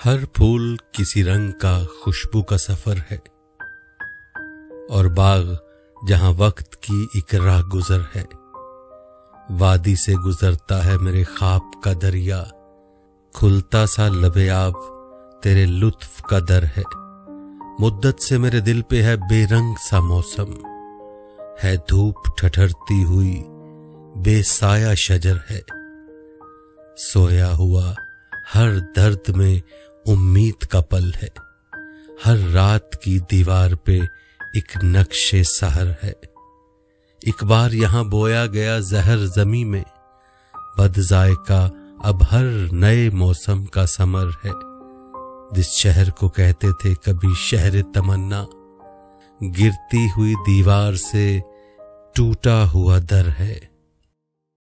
हर फूल किसी रंग का खुशबू का सफर है और बाग जहां वक्त की एक राह गुजर है। वादी से गुजरता है मेरे ख्वाब का दरिया, खुलता सा लबे आब तेरे लुत्फ का दर है। मुद्दत से मेरे दिल पे है बेरंग सा मौसम, है धूप ठठरती हुई बेसाया शजर है। सोया हुआ हर दर्द में उम्मीद का पल है, हर रात की दीवार पे एक नक्शे सहर है। एक बार यहां बोया गया जहर जमी में, बदजायका अब हर नए मौसम का समर है। जिस शहर को कहते थे कभी शहर तमन्ना, गिरती हुई दीवार से टूटा हुआ दर है।